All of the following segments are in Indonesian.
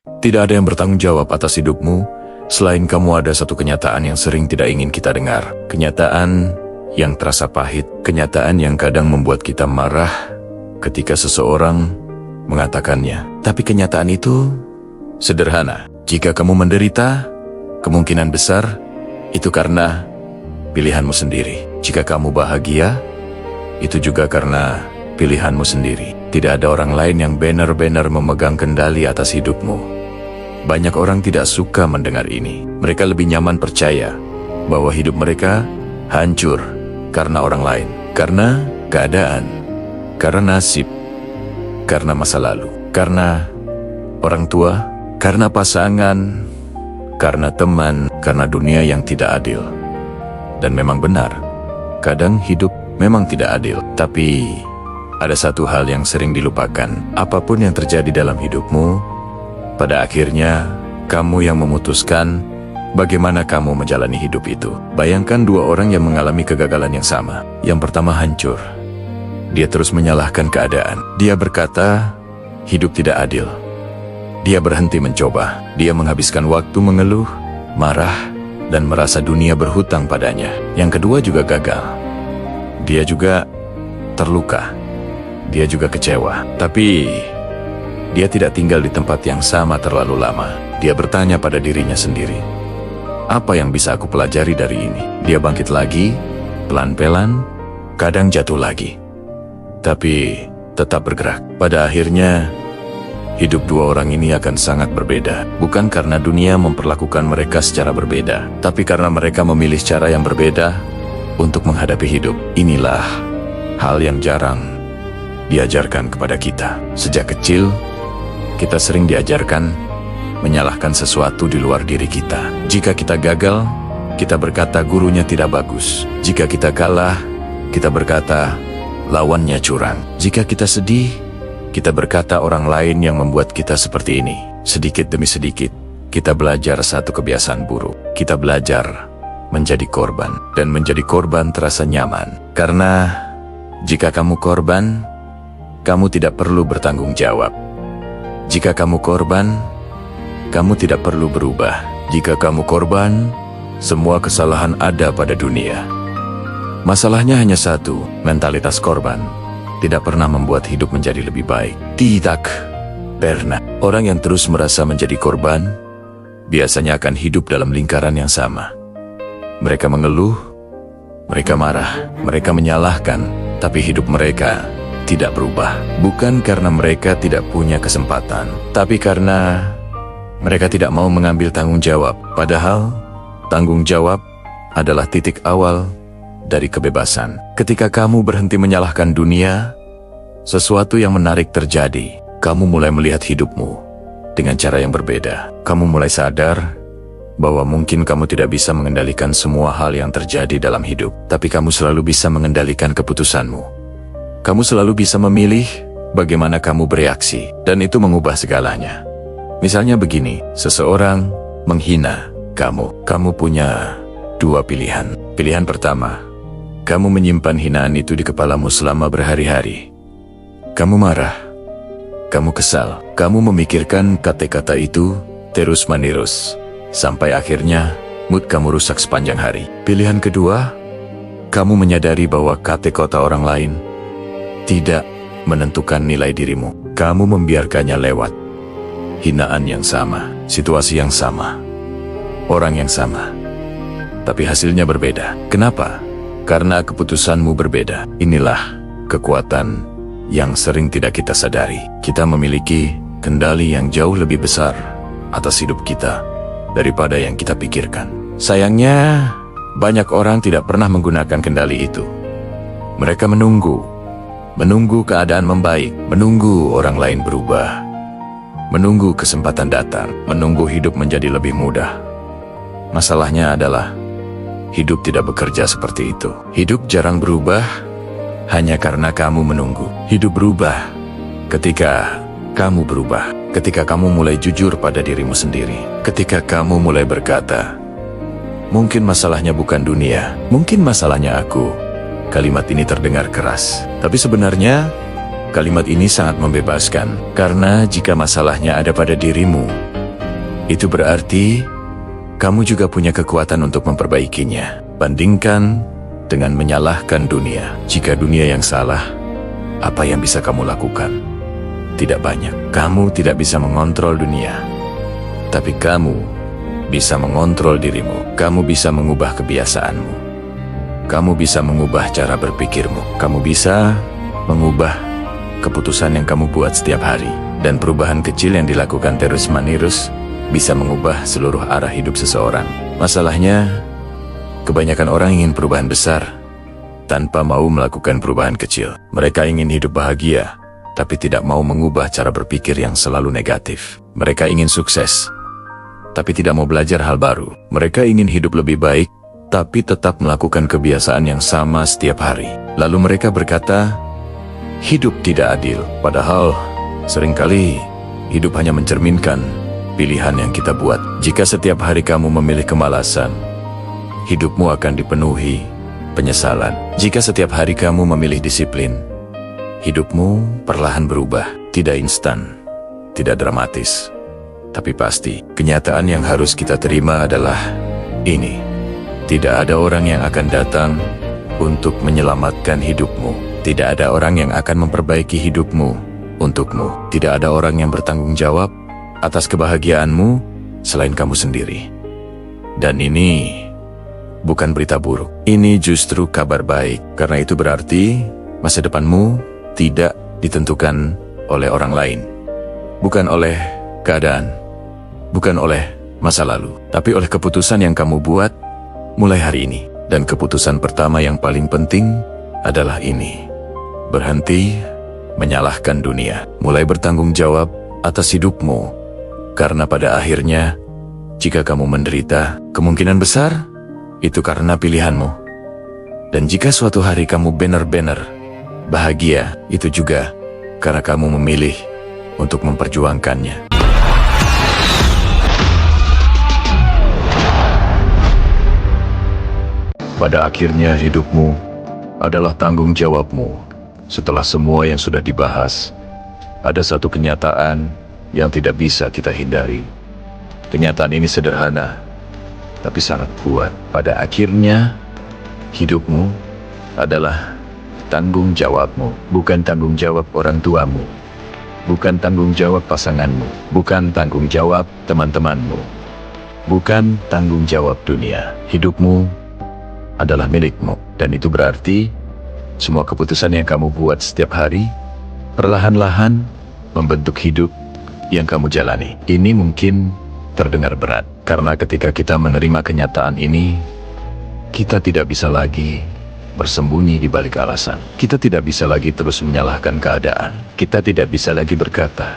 Tidak ada yang bertanggung jawab atas hidupmu, selain kamu. Ada satu kenyataan yang sering tidak ingin kita dengar. Kenyataan yang terasa pahit, kenyataan yang kadang membuat kita marah ketika seseorang mengatakannya. Tapi kenyataan itu sederhana. Jika kamu menderita, kemungkinan besar itu karena pilihanmu sendiri. Jika kamu bahagia, itu juga karena pilihanmu sendiri. Tidak ada orang lain yang benar-benar memegang kendali atas hidupmu. Banyak orang tidak suka mendengar ini. Mereka lebih nyaman percaya bahwa hidup mereka hancur karena orang lain, karena keadaan, karena nasib, karena masa lalu, karena orang tua, karena pasangan, karena teman, karena dunia yang tidak adil. Dan memang benar, kadang hidup memang tidak adil. Tapi ada satu hal yang sering dilupakan. Apapun yang terjadi dalam hidupmu, pada akhirnya kamu yang memutuskan bagaimana kamu menjalani hidup itu. Bayangkan dua orang yang mengalami kegagalan yang sama. Yang pertama hancur. Dia terus menyalahkan keadaan. Dia berkata, hidup tidak adil. Dia berhenti mencoba. Dia menghabiskan waktu mengeluh, marah, dan merasa dunia berhutang padanya. Yang kedua juga gagal. Dia juga terluka. Dia juga kecewa. Tapi dia tidak tinggal di tempat yang sama terlalu lama. Dia bertanya pada dirinya sendiri, apa yang bisa aku pelajari dari ini? Dia bangkit lagi, pelan-pelan, kadang jatuh lagi. Tapi tetap bergerak. Pada akhirnya, hidup dua orang ini akan sangat berbeda. Bukan karena dunia memperlakukan mereka secara berbeda, tapi karena mereka memilih cara yang berbeda untuk menghadapi hidup. Inilah hal yang jarang diajarkan kepada kita. Sejak kecil, kita sering diajarkan menyalahkan sesuatu di luar diri kita. Jika kita gagal, kita berkata gurunya tidak bagus. Jika kita kalah, kita berkata lawannya curang. Jika kita sedih, kita berkata orang lain yang membuat kita seperti ini. Sedikit demi sedikit, kita belajar satu kebiasaan buruk. Kita belajar menjadi korban. Dan menjadi korban terasa nyaman. Karena jika kamu korban, kamu tidak perlu bertanggung jawab. Jika kamu korban, kamu tidak perlu berubah. Jika kamu korban, semua kesalahan ada pada dunia. Masalahnya hanya satu, mentalitas korban tidak pernah membuat hidup menjadi lebih baik. Tidak pernah. Orang yang terus merasa menjadi korban, biasanya akan hidup dalam lingkaran yang sama. Mereka mengeluh, mereka marah, mereka menyalahkan, tapi hidup mereka tidak berubah. Bukan karena mereka tidak punya kesempatan, tapi karena mereka tidak mau mengambil tanggung jawab. Padahal, tanggung jawab adalah titik awal dari kebebasan. Ketika kamu berhenti menyalahkan dunia, sesuatu yang menarik terjadi. Kamu mulai melihat hidupmu dengan cara yang berbeda. Kamu mulai sadar bahwa mungkin kamu tidak bisa mengendalikan semua hal yang terjadi dalam hidup, tapi kamu selalu bisa mengendalikan keputusanmu. Kamu selalu bisa memilih bagaimana kamu bereaksi, dan itu mengubah segalanya. Misalnya begini, seseorang menghina kamu. Kamu punya dua pilihan. Pilihan pertama, kamu menyimpan hinaan itu di kepalamu selama berhari-hari. Kamu marah, kamu kesal, kamu memikirkan kata-kata itu terus-menerus, sampai akhirnya mood kamu rusak sepanjang hari. Pilihan kedua, kamu menyadari bahwa kata-kata orang lain tidak menentukan nilai dirimu. Kamu membiarkannya lewat. Hinaan yang sama, situasi yang sama, orang yang sama, tapi hasilnya berbeda. Kenapa? Karena keputusanmu berbeda. Inilah kekuatan yang sering tidak kita sadari. Kita memiliki kendali yang jauh lebih besar atas hidup kita daripada yang kita pikirkan. Sayangnya, banyak orang tidak pernah menggunakan kendali itu. Mereka menunggu keadaan membaik, menunggu orang lain berubah, menunggu kesempatan datang, menunggu hidup menjadi lebih mudah. Masalahnya adalah, hidup tidak bekerja seperti itu. Hidup jarang berubah hanya karena kamu menunggu. Hidup berubah ketika kamu berubah, ketika kamu mulai jujur pada dirimu sendiri, ketika kamu mulai berkata, mungkin masalahnya bukan dunia, mungkin masalahnya aku. Kalimat ini terdengar keras, tapi sebenarnya kalimat ini sangat membebaskan. Karena jika masalahnya ada pada dirimu, itu berarti kamu juga punya kekuatan untuk memperbaikinya. Bandingkan dengan menyalahkan dunia. Jika dunia yang salah, apa yang bisa kamu lakukan? Tidak banyak. Kamu tidak bisa mengontrol dunia, tapi kamu bisa mengontrol dirimu. Kamu bisa mengubah kebiasaanmu. Kamu bisa mengubah cara berpikirmu. Kamu bisa mengubah keputusan yang kamu buat setiap hari. Dan perubahan kecil yang dilakukan terus-menerus bisa mengubah seluruh arah hidup seseorang. Masalahnya, kebanyakan orang ingin perubahan besar tanpa mau melakukan perubahan kecil. Mereka ingin hidup bahagia, tapi tidak mau mengubah cara berpikir yang selalu negatif. Mereka ingin sukses, tapi tidak mau belajar hal baru. Mereka ingin hidup lebih baik, tapi tetap melakukan kebiasaan yang sama setiap hari. Lalu mereka berkata, hidup tidak adil. Padahal, seringkali hidup hanya mencerminkan pilihan yang kita buat. Jika setiap hari kamu memilih kemalasan, hidupmu akan dipenuhi penyesalan. Jika setiap hari kamu memilih disiplin, hidupmu perlahan berubah. Tidak instan, tidak dramatis, tapi pasti. Kenyataan yang harus kita terima adalah ini. Tidak ada orang yang akan datang untuk menyelamatkan hidupmu. Tidak ada orang yang akan memperbaiki hidupmu untukmu. Tidak ada orang yang bertanggung jawab atas kebahagiaanmu selain kamu sendiri. Dan ini bukan berita buruk. Ini justru kabar baik. Karena itu berarti masa depanmu tidak ditentukan oleh orang lain. Bukan oleh keadaan. Bukan oleh masa lalu. Tapi oleh keputusan yang kamu buat mulai hari ini. Dan keputusan pertama yang paling penting adalah ini. Berhenti menyalahkan dunia. Mulai bertanggung jawab atas hidupmu. Karena pada akhirnya, jika kamu menderita, kemungkinan besar itu karena pilihanmu. Dan jika suatu hari kamu benar-benar bahagia, itu juga karena kamu memilih untuk memperjuangkannya. Pada akhirnya hidupmu adalah tanggung jawabmu. Setelah semua yang sudah dibahas, ada satu kenyataan yang tidak bisa kita hindari. Kenyataan ini sederhana, tapi sangat kuat. Pada akhirnya, hidupmu adalah tanggung jawabmu. Bukan tanggung jawab orang tuamu. Bukan tanggung jawab pasanganmu. Bukan tanggung jawab teman-temanmu. Bukan tanggung jawab dunia. Hidupmu adalah milikmu. Dan itu berarti semua keputusan yang kamu buat setiap hari perlahan-lahan membentuk hidup yang kamu jalani. Ini mungkin terdengar berat, karena ketika kita menerima kenyataan ini, kita tidak bisa lagi bersembunyi di balik alasan. Kita tidak bisa lagi terus menyalahkan keadaan. Kita tidak bisa lagi berkata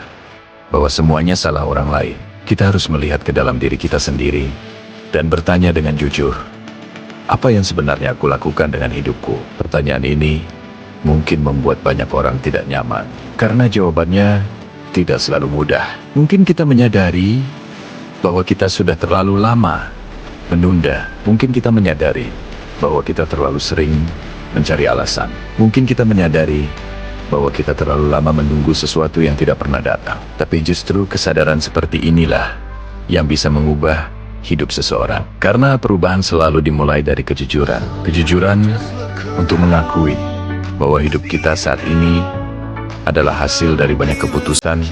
bahwa semuanya salah orang lain. Kita harus melihat ke dalam diri kita sendiri dan bertanya dengan jujur, apa yang sebenarnya aku lakukan dengan hidupku? Pertanyaan ini mungkin membuat banyak orang tidak nyaman, karena jawabannya tidak selalu mudah. Mungkin kita menyadari bahwa kita sudah terlalu lama menunda. Mungkin kita menyadari bahwa kita terlalu sering mencari alasan. Mungkin kita menyadari bahwa kita terlalu lama menunggu sesuatu yang tidak pernah datang. Tapi justru kesadaran seperti inilah yang bisa mengubah hidup seseorang. Karena perubahan selalu dimulai dari kejujuran. Kejujuran untuk mengakui bahwa hidup kita saat ini adalah hasil dari banyak keputusan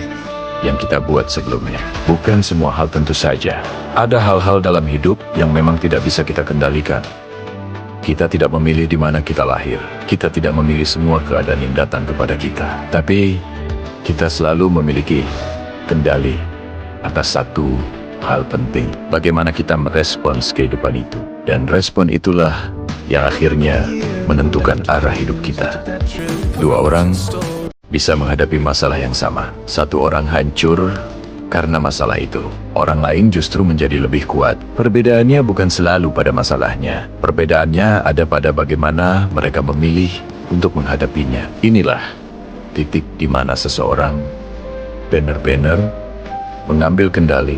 yang kita buat sebelumnya. Bukan semua hal tentu saja. Ada hal-hal dalam hidup yang memang tidak bisa kita kendalikan. Kita tidak memilih di mana kita lahir. Kita tidak memilih semua keadaan yang datang kepada kita. Tapi kita selalu memiliki kendali atas satu hal penting. Bagaimana kita merespons kehidupan itu. Dan respon itulah yang akhirnya menentukan arah hidup kita. Dua orang bisa menghadapi masalah yang sama. Satu orang hancur karena masalah itu. Orang lain justru menjadi lebih kuat. Perbedaannya bukan selalu pada masalahnya. Perbedaannya ada pada bagaimana mereka memilih untuk menghadapinya. Inilah titik di mana seseorang benar-benar mengambil kendali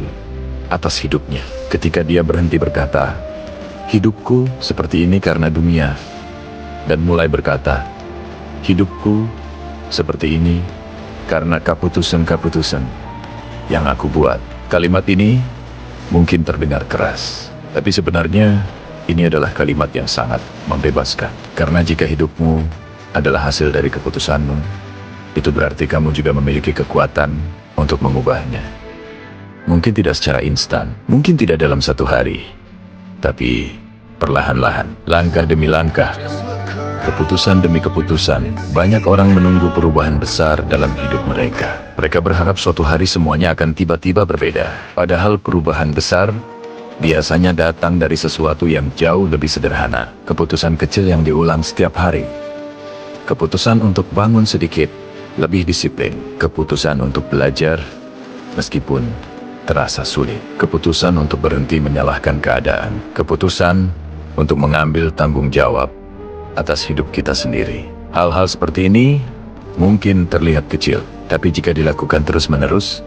atas hidupnya. Ketika dia berhenti berkata, hidupku seperti ini karena dunia. Dan mulai berkata, hidupku seperti ini karena keputusan-keputusan yang aku buat. Kalimat ini mungkin terdengar keras, tapi sebenarnya ini adalah kalimat yang sangat membebaskan. Karena jika hidupmu adalah hasil dari keputusanmu, itu berarti kamu juga memiliki kekuatan untuk mengubahnya. Mungkin tidak secara instan, mungkin tidak dalam satu hari, tapi perlahan-lahan, langkah demi langkah, keputusan demi keputusan. Banyak orang menunggu perubahan besar dalam hidup mereka. Mereka berharap suatu hari semuanya akan tiba-tiba berbeda. Padahal perubahan besar biasanya datang dari sesuatu yang jauh lebih sederhana. Keputusan kecil yang diulang setiap hari. Keputusan untuk bangun sedikit lebih disiplin. Keputusan untuk belajar meskipun terasa sulit. Keputusan untuk berhenti menyalahkan keadaan. Keputusan untuk mengambil tanggung jawab atas hidup kita sendiri. Hal-hal seperti ini mungkin terlihat kecil, tapi jika dilakukan terus-menerus,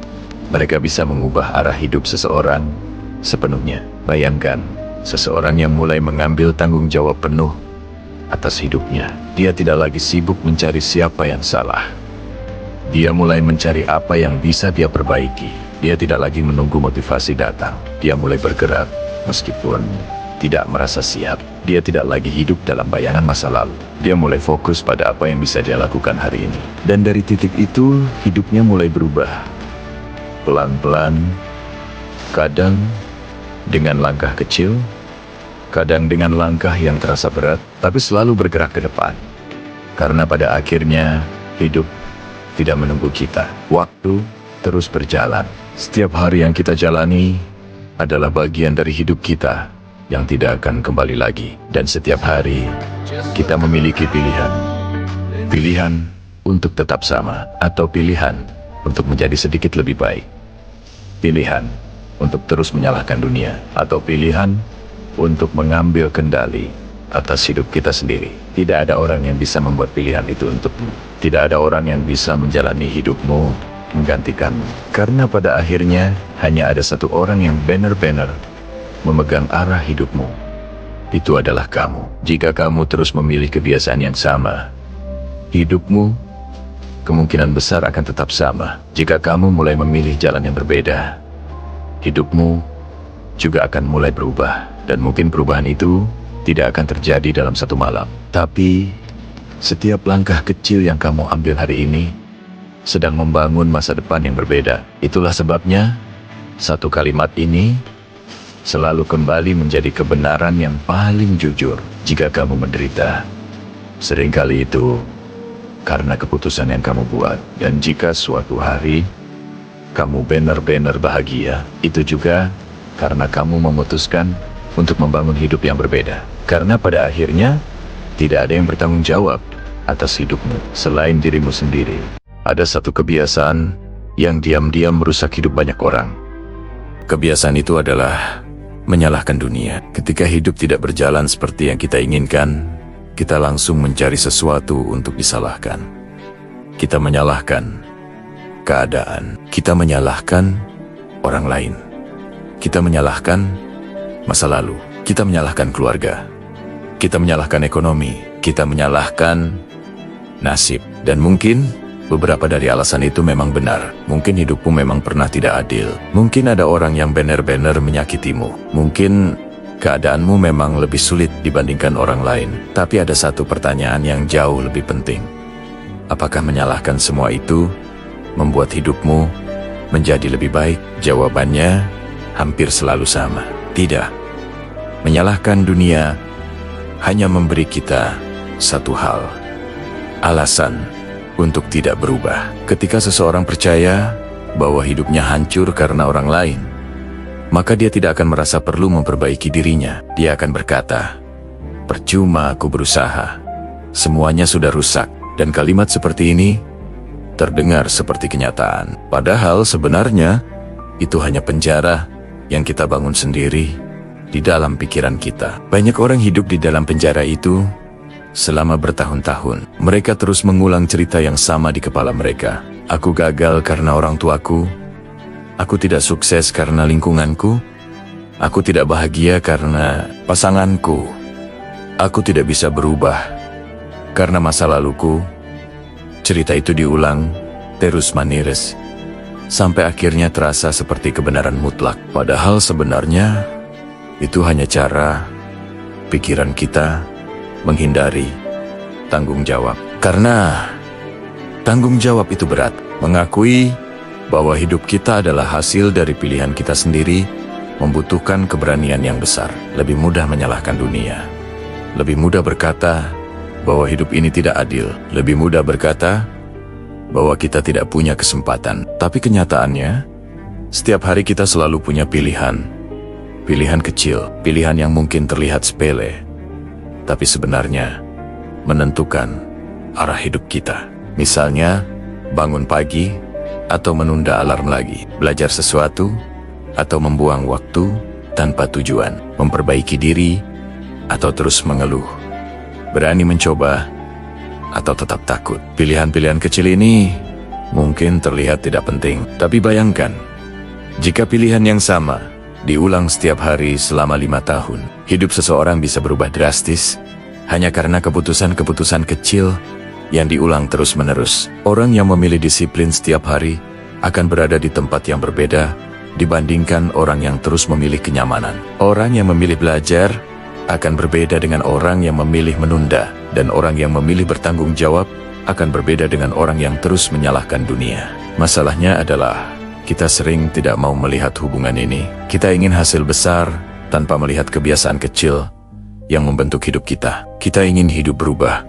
mereka bisa mengubah arah hidup seseorang sepenuhnya. Bayangkan, seseorang yang mulai mengambil tanggung jawab penuh atas hidupnya. Dia tidak lagi sibuk mencari siapa yang salah. Dia mulai mencari apa yang bisa dia perbaiki. Dia tidak lagi menunggu motivasi datang. Dia mulai bergerak meskipun tidak merasa siap. Dia tidak lagi hidup dalam bayangan masa lalu. Dia mulai fokus pada apa yang bisa dia lakukan hari ini. Dan dari titik itu, hidupnya mulai berubah. Pelan-pelan, kadang dengan langkah kecil, kadang dengan langkah yang terasa berat, tapi selalu bergerak ke depan. Karena pada akhirnya, hidup tidak menunggu kita. Waktu terus berjalan. Setiap hari yang kita jalani adalah bagian dari hidup kita yang tidak akan kembali lagi. Dan setiap hari, kita memiliki pilihan. Pilihan untuk tetap sama, atau pilihan untuk menjadi sedikit lebih baik. Pilihan untuk terus menyalahkan dunia, atau pilihan untuk mengambil kendali atas hidup kita sendiri. Tidak ada orang yang bisa membuat pilihan itu untukmu. Tidak ada orang yang bisa menjalani hidupmu menggantikanmu. Karena pada akhirnya, hanya ada satu orang yang benar-benar memegang arah hidupmu. Itu adalah kamu. Jika kamu terus memilih kebiasaan yang sama, hidupmu kemungkinan besar akan tetap sama. Jika kamu mulai memilih jalan yang berbeda, hidupmu juga akan mulai berubah. Dan mungkin perubahan itu tidak akan terjadi dalam satu malam. Tapi, setiap langkah kecil yang kamu ambil hari ini sedang membangun masa depan yang berbeda. Itulah sebabnya, satu kalimat ini selalu kembali menjadi kebenaran yang paling jujur. Jika kamu menderita, seringkali itu karena keputusan yang kamu buat. Dan jika suatu hari kamu benar-benar bahagia, itu juga karena kamu memutuskan untuk membangun hidup yang berbeda. Karena pada akhirnya, tidak ada yang bertanggung jawab atas hidupmu selain dirimu sendiri. Ada satu kebiasaan yang diam-diam merusak hidup banyak orang. Kebiasaan itu adalah menyalahkan dunia. Ketika hidup tidak berjalan seperti yang kita inginkan, kita langsung mencari sesuatu untuk disalahkan. Kita menyalahkan keadaan. Kita menyalahkan orang lain. Kita menyalahkan masa lalu. Kita menyalahkan keluarga. Kita menyalahkan ekonomi. Kita menyalahkan nasib. Dan mungkin beberapa dari alasan itu memang benar. Mungkin hidupmu memang pernah tidak adil. Mungkin ada orang yang benar-benar menyakitimu. Mungkin keadaanmu memang lebih sulit dibandingkan orang lain. Tapi ada satu pertanyaan yang jauh lebih penting. Apakah menyalahkan semua itu membuat hidupmu menjadi lebih baik? Jawabannya hampir selalu sama. Tidak. Menyalahkan dunia hanya memberi kita satu hal. Alasan untuk tidak berubah. Ketika seseorang percaya bahwa hidupnya hancur karena orang lain, maka dia tidak akan merasa perlu memperbaiki dirinya. Dia akan berkata, "Percuma aku berusaha. Semuanya sudah rusak." Dan kalimat seperti ini terdengar seperti kenyataan. Padahal sebenarnya itu hanya penjara yang kita bangun sendiri di dalam pikiran kita. Banyak orang hidup di dalam penjara itu selama bertahun-tahun. Mereka terus mengulang cerita yang sama di kepala mereka. Aku gagal karena orang tuaku. Aku tidak sukses karena lingkunganku. Aku tidak bahagia karena pasanganku. Aku tidak bisa berubah karena masa laluku. Cerita itu diulang terus-menerus sampai akhirnya terasa seperti kebenaran mutlak. Padahal sebenarnya itu hanya cara pikiran kita menghindari tanggung jawab. Karena tanggung jawab itu berat. Mengakui bahwa hidup kita adalah hasil dari pilihan kita sendiri membutuhkan keberanian yang besar. Lebih mudah menyalahkan dunia. Lebih mudah berkata bahwa hidup ini tidak adil. Lebih mudah berkata bahwa kita tidak punya kesempatan. Tapi kenyataannya, setiap hari kita selalu punya pilihan. Pilihan kecil, pilihan yang mungkin terlihat sepele, tapi sebenarnya menentukan arah hidup kita. Misalnya, bangun pagi atau menunda alarm lagi, belajar sesuatu atau membuang waktu tanpa tujuan, memperbaiki diri atau terus mengeluh, berani mencoba atau tetap takut. Pilihan-pilihan kecil ini mungkin terlihat tidak penting, tapi bayangkan jika pilihan yang sama diulang setiap hari selama 5 tahun, hidup seseorang bisa berubah drastis hanya karena keputusan-keputusan kecil yang diulang terus-menerus. Orang yang memilih disiplin setiap hari akan berada di tempat yang berbeda dibandingkan orang yang terus memilih kenyamanan. Orang yang memilih belajar akan berbeda dengan orang yang memilih menunda, dan orang yang memilih bertanggung jawab akan berbeda dengan orang yang terus menyalahkan dunia. Masalahnya adalah kita sering tidak mau melihat hubungan ini. Kita ingin hasil besar tanpa melihat kebiasaan kecil yang membentuk hidup kita. Kita ingin hidup berubah,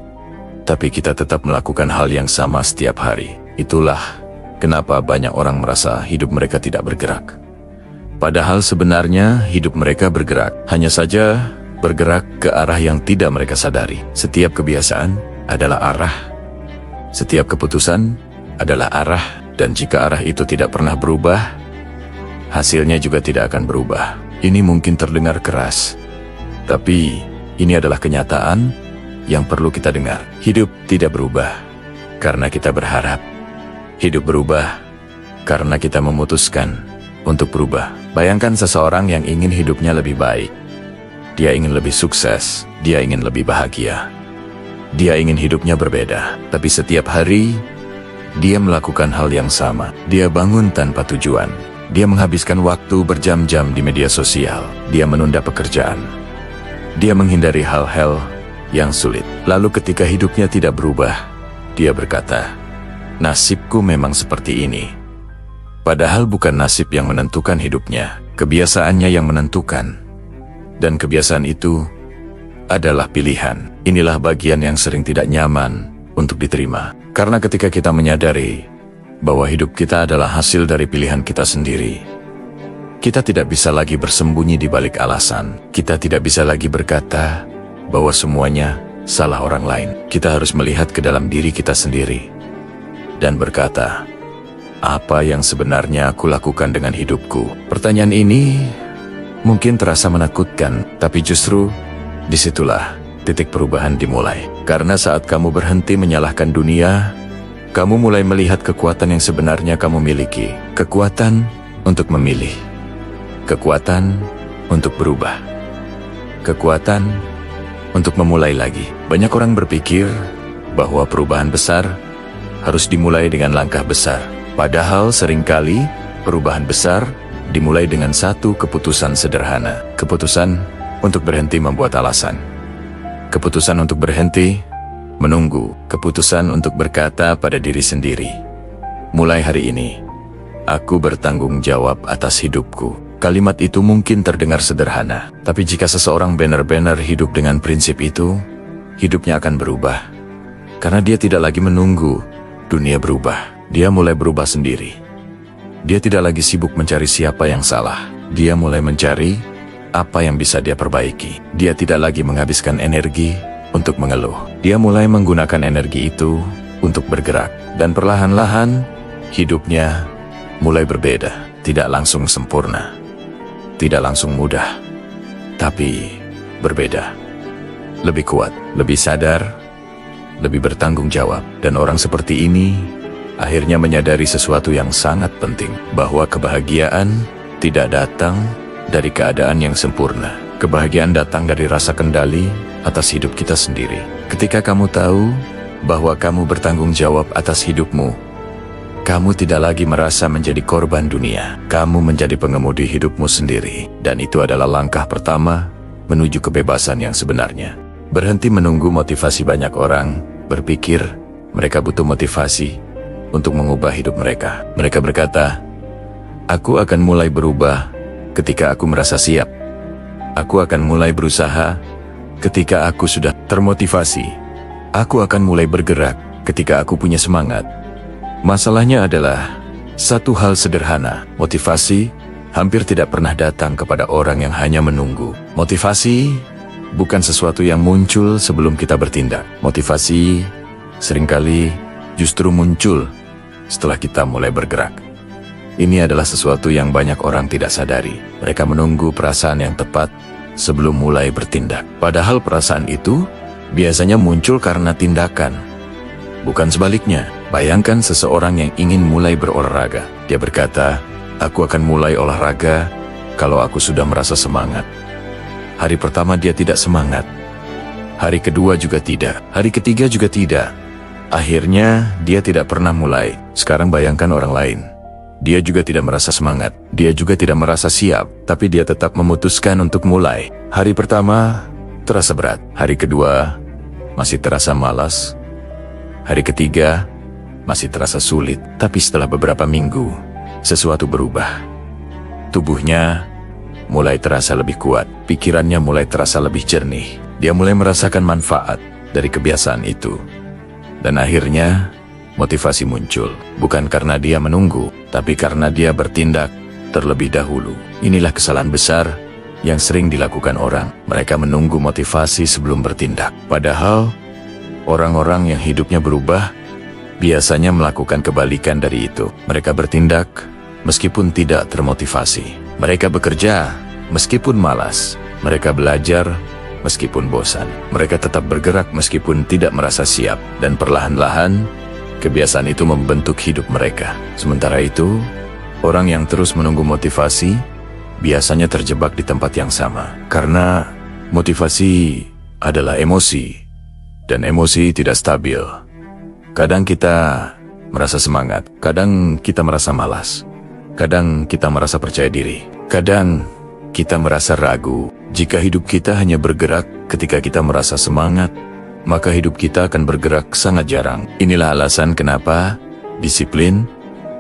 tapi kita tetap melakukan hal yang sama setiap hari. Itulah kenapa banyak orang merasa hidup mereka tidak bergerak. Padahal sebenarnya hidup mereka bergerak, hanya saja bergerak ke arah yang tidak mereka sadari. Setiap kebiasaan adalah arah, setiap keputusan adalah arah. Dan jika arah itu tidak pernah berubah, hasilnya juga tidak akan berubah. Ini mungkin terdengar keras, tapi ini adalah kenyataan yang perlu kita dengar. Hidup tidak berubah karena kita berharap. Hidup berubah karena kita memutuskan untuk berubah. Bayangkan seseorang yang ingin hidupnya lebih baik. Dia ingin lebih sukses, dia ingin lebih bahagia. Dia ingin hidupnya berbeda, tapi setiap hari dia melakukan hal yang sama. Dia bangun tanpa tujuan. Dia menghabiskan waktu berjam-jam di media sosial. Dia menunda pekerjaan. Dia menghindari hal-hal yang sulit. Lalu ketika hidupnya tidak berubah, dia berkata, "Nasibku memang seperti ini." Padahal bukan nasib yang menentukan hidupnya, kebiasaannya yang menentukan. Dan kebiasaan itu adalah pilihan. Inilah bagian yang sering tidak nyaman untuk diterima. Karena ketika kita menyadari bahwa hidup kita adalah hasil dari pilihan kita sendiri, kita tidak bisa lagi bersembunyi di balik alasan. Kita tidak bisa lagi berkata bahwa semuanya salah orang lain. Kita harus melihat ke dalam diri kita sendiri dan berkata, apa yang sebenarnya aku lakukan dengan hidupku? Pertanyaan ini mungkin terasa menakutkan, tapi justru disitulah titik perubahan dimulai. Karena saat kamu berhenti menyalahkan dunia, kamu mulai melihat kekuatan yang sebenarnya kamu miliki. Kekuatan untuk memilih. Kekuatan untuk berubah. Kekuatan untuk memulai lagi. Banyak orang berpikir bahwa perubahan besar harus dimulai dengan langkah besar. Padahal seringkali perubahan besar dimulai dengan satu keputusan sederhana. Keputusan untuk berhenti membuat alasan. Keputusan untuk berhenti menunggu. Keputusan untuk berkata pada diri sendiri, mulai hari ini, aku bertanggung jawab atas hidupku. Kalimat itu mungkin terdengar sederhana, tapi jika seseorang benar-benar hidup dengan prinsip itu, hidupnya akan berubah. Karena dia tidak lagi menunggu dunia berubah. Dia mulai berubah sendiri. Dia tidak lagi sibuk mencari siapa yang salah. Dia mulai mencari apa yang bisa dia perbaiki. Dia tidak lagi menghabiskan energi untuk mengeluh. Dia mulai menggunakan energi itu untuk bergerak. Dan perlahan-lahan, hidupnya mulai berbeda. Tidak langsung sempurna. Tidak langsung mudah. Tapi berbeda. Lebih kuat, lebih sadar, lebih bertanggung jawab. Dan orang seperti ini akhirnya menyadari sesuatu yang sangat penting. Bahwa kebahagiaan tidak datang dari keadaan yang sempurna. Kebahagiaan datang dari rasa kendali atas hidup kita sendiri. Ketika kamu tahu bahwa kamu bertanggung jawab atas hidupmu, Kamu tidak lagi merasa menjadi korban dunia. Kamu menjadi pengemudi hidupmu sendiri. Dan itu adalah langkah pertama menuju kebebasan yang sebenarnya. Berhenti menunggu motivasi banyak orang. Berpikir mereka butuh motivasi untuk mengubah hidup mereka. Mereka berkata, "Aku akan mulai berubah ketika aku merasa siap. Aku akan mulai berusaha ketika aku sudah termotivasi. Aku akan mulai bergerak ketika aku punya semangat." Masalahnya adalah satu hal sederhana. Motivasi hampir tidak pernah datang kepada orang yang hanya menunggu. Motivasi bukan sesuatu yang muncul sebelum kita bertindak. Motivasi seringkali justru muncul setelah kita mulai bergerak. Ini adalah sesuatu yang banyak orang tidak sadari. Mereka menunggu perasaan yang tepat sebelum mulai bertindak. Padahal perasaan itu biasanya muncul karena tindakan, bukan sebaliknya. Bayangkan seseorang yang ingin mulai berolahraga. Dia berkata, "Aku akan mulai olahraga kalau aku sudah merasa semangat." Hari pertama dia tidak semangat. Hari kedua juga tidak. Hari ketiga juga tidak. Akhirnya dia tidak pernah mulai. Sekarang bayangkan orang lain. Dia juga tidak merasa semangat. Dia juga tidak merasa siap. Tapi dia tetap memutuskan untuk mulai. Hari pertama terasa berat. Hari kedua masih terasa malas. Hari ketiga masih terasa sulit. Tapi setelah beberapa minggu, sesuatu berubah. Tubuhnya mulai terasa lebih kuat. Pikirannya mulai terasa lebih jernih. Dia mulai merasakan manfaat dari kebiasaan itu. Dan akhirnya motivasi muncul. Bukan karena dia menunggu, tapi karena dia bertindak terlebih dahulu. Inilah kesalahan besar yang sering dilakukan orang. Mereka menunggu motivasi sebelum bertindak. Padahal orang-orang yang hidupnya berubah biasanya melakukan kebalikan dari itu. Mereka bertindak meskipun tidak termotivasi. Mereka bekerja meskipun malas. Mereka belajar meskipun bosan. Mereka tetap bergerak meskipun tidak merasa siap. Dan perlahan-lahan kebiasaan itu membentuk hidup mereka. Sementara itu, orang yang terus menunggu motivasi biasanya terjebak di tempat yang sama. Karena motivasi adalah emosi, dan emosi tidak stabil. Kadang kita merasa semangat, kadang kita merasa malas, kadang kita merasa percaya diri, kadang kita merasa ragu. Jika hidup kita hanya bergerak ketika kita merasa semangat, maka hidup kita akan bergerak sangat jarang. Inilah alasan kenapa disiplin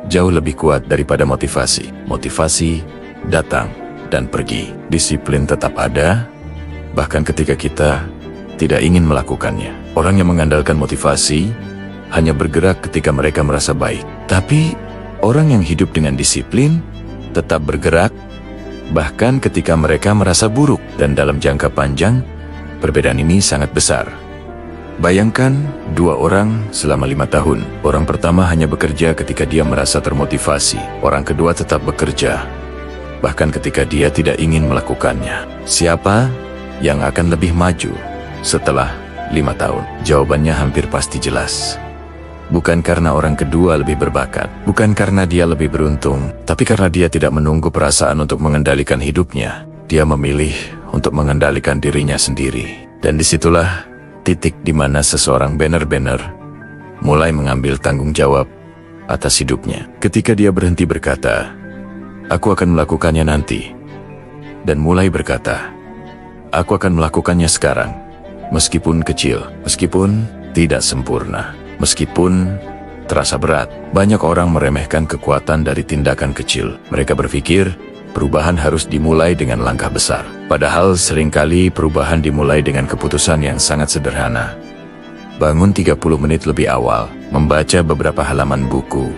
jauh lebih kuat daripada motivasi. Motivasi datang dan pergi. Disiplin tetap ada, bahkan ketika kita tidak ingin melakukannya. Orang yang mengandalkan motivasi hanya bergerak ketika mereka merasa baik. Tapi orang yang hidup dengan disiplin tetap bergerak bahkan ketika mereka merasa buruk. Dan dalam jangka panjang, perbedaan ini sangat besar. Bayangkan dua orang selama 5 tahun. Orang pertama hanya bekerja ketika dia merasa termotivasi. Orang kedua tetap bekerja bahkan ketika dia tidak ingin melakukannya. Siapa yang akan lebih maju setelah 5 tahun? Jawabannya hampir pasti jelas. Bukan karena orang kedua lebih berbakat, bukan karena dia lebih beruntung, tapi karena dia tidak menunggu perasaan untuk mengendalikan hidupnya. Dia memilih untuk mengendalikan dirinya sendiri. Dan disitulah titik di mana seseorang benar-benar mulai mengambil tanggung jawab atas hidupnya. Ketika dia berhenti berkata, "Aku akan melakukannya nanti," dan mulai berkata, "Aku akan melakukannya sekarang," meskipun kecil, meskipun tidak sempurna, meskipun terasa berat. Banyak orang meremehkan kekuatan dari tindakan kecil. Mereka berpikir perubahan harus dimulai dengan langkah besar. Padahal seringkali perubahan dimulai dengan keputusan yang sangat sederhana. Bangun 30 menit lebih awal, membaca beberapa halaman buku,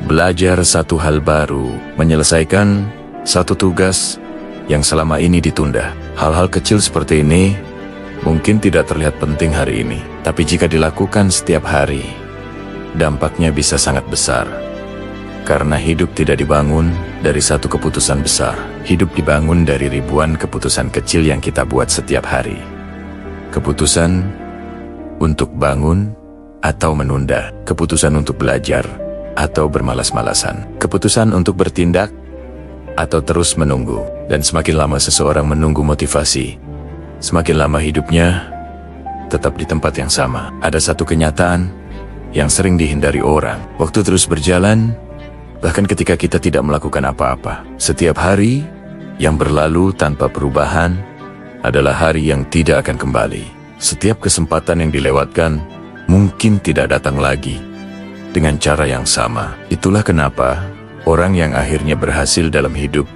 belajar satu hal baru, menyelesaikan satu tugas yang selama ini ditunda. Hal-hal kecil seperti ini mungkin tidak terlihat penting hari ini, tapi jika dilakukan setiap hari, dampaknya bisa sangat besar. Karena hidup tidak dibangun dari satu keputusan besar. Hidup dibangun dari ribuan keputusan kecil yang kita buat setiap hari. Keputusan untuk bangun atau menunda. Keputusan untuk belajar atau bermalas-malasan. Keputusan untuk bertindak atau terus menunggu. Dan semakin lama seseorang menunggu motivasi, semakin lama hidupnya tetap di tempat yang sama. Ada satu kenyataan yang sering dihindari orang. Waktu terus berjalan, bahkan ketika kita tidak melakukan apa-apa. Setiap hari yang berlalu tanpa perubahan adalah hari yang tidak akan kembali. Setiap kesempatan yang dilewatkan mungkin tidak datang lagi dengan cara yang sama. Itulah kenapa orang yang akhirnya berhasil dalam hidup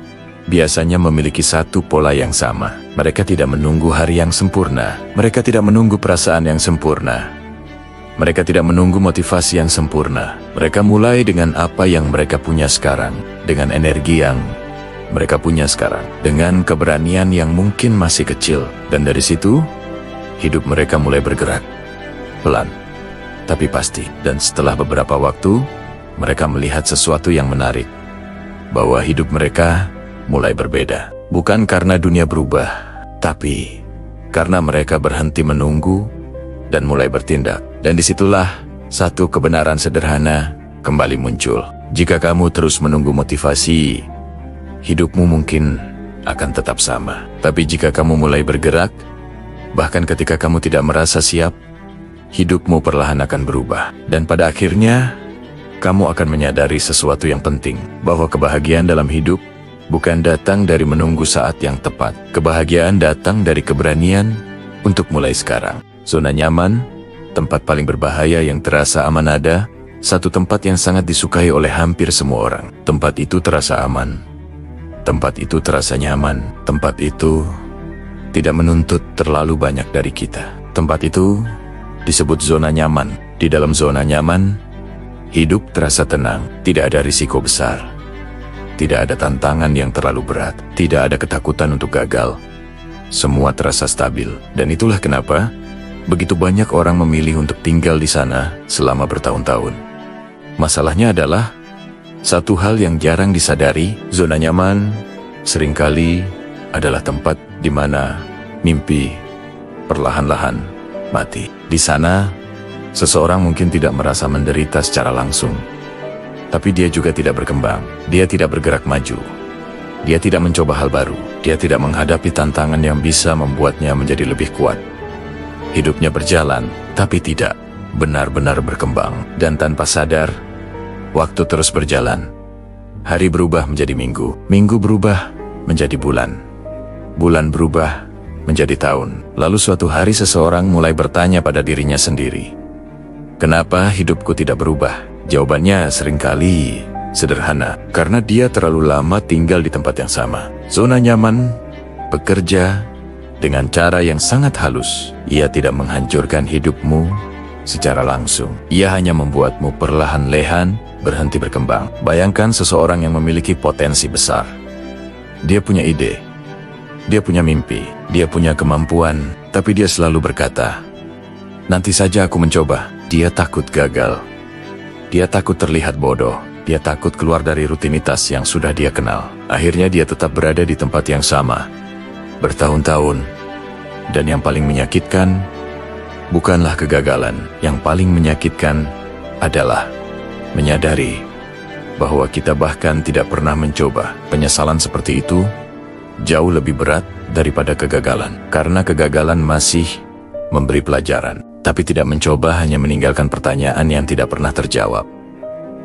biasanya memiliki satu pola yang sama. Mereka tidak menunggu hari yang sempurna. Mereka tidak menunggu perasaan yang sempurna. Mereka tidak menunggu motivasi yang sempurna. Mereka mulai dengan apa yang mereka punya sekarang, dengan energi yang mereka punya sekarang, dengan keberanian yang mungkin masih kecil. Dan dari situ, hidup mereka mulai bergerak. Pelan, tapi pasti. Dan setelah beberapa waktu, mereka melihat sesuatu yang menarik. Bahwa hidup mereka mulai berbeda. Bukan karena dunia berubah, tapi karena mereka berhenti menunggu dan mulai bertindak. Dan disitulah satu kebenaran sederhana kembali muncul. Jika kamu terus menunggu motivasi, hidupmu mungkin akan tetap sama. Tapi jika kamu mulai bergerak, bahkan ketika kamu tidak merasa siap, hidupmu perlahan akan berubah. Dan pada akhirnya, kamu akan menyadari sesuatu yang penting, bahwa kebahagiaan dalam hidup bukan datang dari menunggu saat yang tepat. Kebahagiaan datang dari keberanian untuk mulai sekarang. Zona nyaman, tempat paling berbahaya yang terasa aman ada, satu tempat yang sangat disukai oleh hampir semua orang. Tempat itu terasa aman. Tempat itu terasa nyaman. Tempat itu tidak menuntut terlalu banyak dari kita. Tempat itu disebut zona nyaman. Di dalam zona nyaman, hidup terasa tenang, tidak ada risiko besar. Tidak ada tantangan yang terlalu berat, tidak ada ketakutan untuk gagal. Semua terasa stabil, dan itulah kenapa begitu banyak orang memilih untuk tinggal di sana selama bertahun-tahun. Masalahnya adalah satu hal yang jarang disadari, zona nyaman seringkali adalah tempat di mana mimpi perlahan-lahan mati. Di sana, seseorang mungkin tidak merasa menderita secara langsung, tapi dia juga tidak berkembang. Dia tidak bergerak maju. Dia tidak mencoba hal baru. Dia tidak menghadapi tantangan yang bisa membuatnya menjadi lebih kuat. Hidupnya berjalan, tapi tidak benar-benar berkembang. Dan tanpa sadar, waktu terus berjalan. Hari berubah menjadi minggu. Minggu berubah menjadi bulan. Bulan berubah menjadi tahun. Lalu suatu hari seseorang mulai bertanya pada dirinya sendiri, kenapa hidupku tidak berubah? Jawabannya seringkali sederhana, karena dia terlalu lama tinggal di tempat yang sama. Zona nyaman bekerja dengan cara yang sangat halus. Ia tidak menghancurkan hidupmu secara langsung. Ia hanya membuatmu perlahan-lahan berhenti berkembang. Bayangkan seseorang yang memiliki potensi besar. Dia punya ide, dia punya mimpi, dia punya kemampuan, tapi dia selalu berkata, nanti saja aku mencoba. Dia takut gagal. Dia takut terlihat bodoh. Dia takut keluar dari rutinitas yang sudah dia kenal. Akhirnya dia tetap berada di tempat yang sama bertahun-tahun. Dan yang paling menyakitkan bukanlah kegagalan. Yang paling menyakitkan adalah menyadari bahwa kita bahkan tidak pernah mencoba. Penyesalan seperti itu jauh lebih berat daripada kegagalan. Karena kegagalan masih memberi pelajaran, tapi tidak mencoba hanya meninggalkan pertanyaan yang tidak pernah terjawab.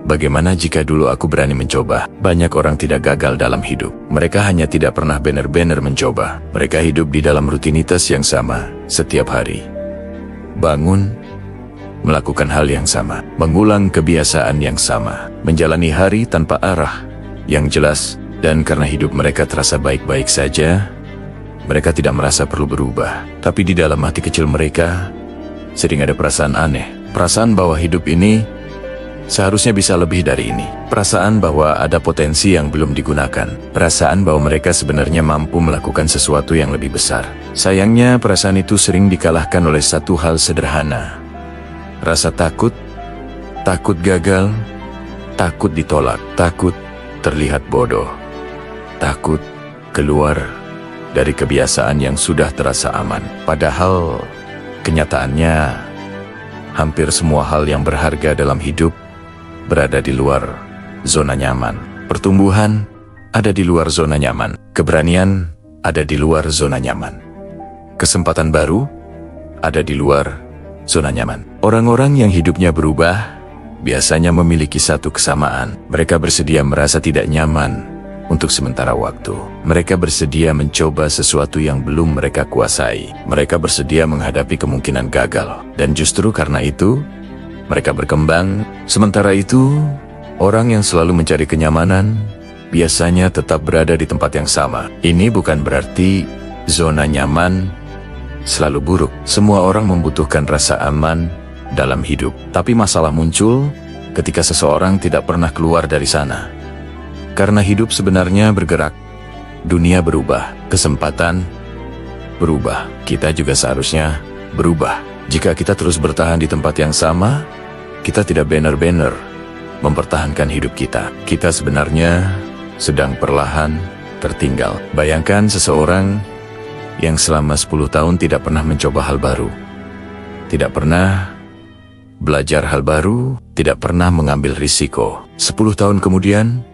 Bagaimana jika dulu aku berani mencoba? Banyak orang tidak gagal dalam hidup. Mereka hanya tidak pernah benar-benar mencoba. Mereka hidup di dalam rutinitas yang sama setiap hari. Bangun, melakukan hal yang sama, mengulang kebiasaan yang sama, menjalani hari tanpa arah yang jelas. Dan karena hidup mereka terasa baik-baik saja, mereka tidak merasa perlu berubah. Tapi di dalam hati kecil mereka sering ada perasaan aneh. Perasaan bahwa hidup ini seharusnya bisa lebih dari ini. Perasaan bahwa ada potensi yang belum digunakan. Perasaan bahwa mereka sebenarnya mampu melakukan sesuatu yang lebih besar. Sayangnya perasaan itu sering dikalahkan oleh satu hal sederhana. Rasa takut, takut gagal, takut ditolak, takut terlihat bodoh, takut keluar dari kebiasaan yang sudah terasa aman. Padahal kenyataannya, hampir semua hal yang berharga dalam hidup berada di luar zona nyaman. Pertumbuhan ada di luar zona nyaman. Keberanian ada di luar zona nyaman. Kesempatan baru ada di luar zona nyaman. Orang-orang yang hidupnya berubah biasanya memiliki satu kesamaan. Mereka bersedia merasa tidak nyaman untuk sementara waktu. Mereka bersedia mencoba sesuatu yang belum mereka kuasai. Mereka bersedia menghadapi kemungkinan gagal. Dan justru karena itu, mereka berkembang. Sementara itu, orang yang selalu mencari kenyamanan biasanya tetap berada di tempat yang sama. Ini bukan berarti zona nyaman selalu buruk. Semua orang membutuhkan rasa aman dalam hidup. Tapi masalah muncul ketika seseorang tidak pernah keluar dari sana. Karena hidup sebenarnya bergerak. Dunia berubah, kesempatan berubah. Kita juga seharusnya berubah. Jika kita terus bertahan di tempat yang sama, kita tidak benar-benar mempertahankan hidup kita. Kita sebenarnya sedang perlahan tertinggal. Bayangkan seseorang yang selama 10 tahun tidak pernah mencoba hal baru, tidak pernah belajar hal baru, tidak pernah mengambil risiko. 10 tahun kemudian,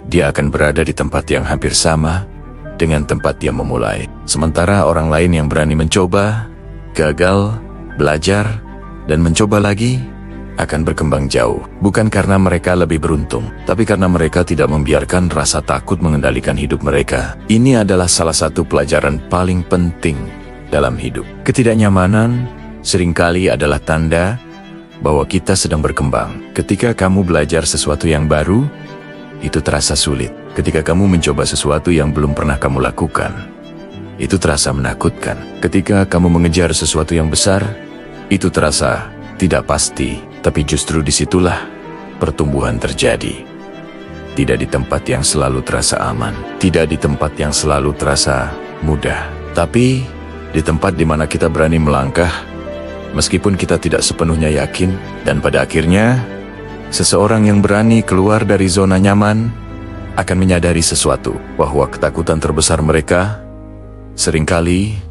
dia akan berada di tempat yang hampir sama dengan tempat dia memulai. Sementara orang lain yang berani mencoba, gagal, belajar, dan mencoba lagi, akan berkembang jauh. Bukan karena mereka lebih beruntung, tapi karena mereka tidak membiarkan rasa takut mengendalikan hidup mereka. Ini adalah salah satu pelajaran paling penting dalam hidup. Ketidaknyamanan seringkali adalah tanda bahwa kita sedang berkembang. Ketika kamu belajar sesuatu yang baru, itu terasa sulit. Ketika kamu mencoba sesuatu yang belum pernah kamu lakukan, itu terasa menakutkan. Ketika kamu mengejar sesuatu yang besar, itu terasa tidak pasti. Tapi justru disitulah pertumbuhan terjadi. Tidak di tempat yang selalu terasa aman, tidak di tempat yang selalu terasa mudah, tapi di tempat di mana kita berani melangkah meskipun kita tidak sepenuhnya yakin. Dan pada akhirnya, seseorang yang berani keluar dari zona nyaman akan menyadari sesuatu, bahwa ketakutan terbesar mereka seringkali